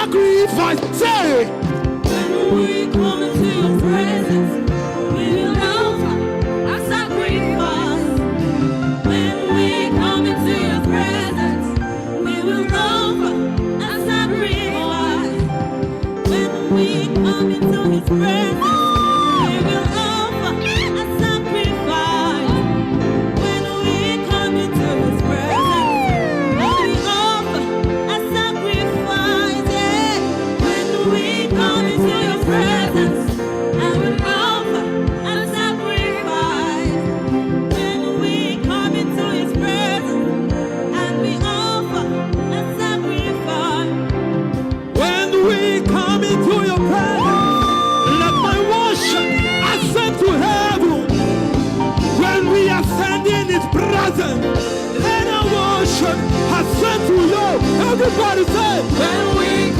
sacrifice. Say, when we come into your presence, we will offer a sacrifice. When we come into your presence, we will offer a sacrifice. When we come into his presence, we will offer a sacrifice. When we come into his presence, we offer a sacrifice. Yeah. When we come into your presence, I will offer a sacrifice. When we come into his presence, and we offer a sacrifice. when we come into your presence, let my worship ascend to heaven. When we ascend in his presence, let our worship ascend to you. Everybody say, When we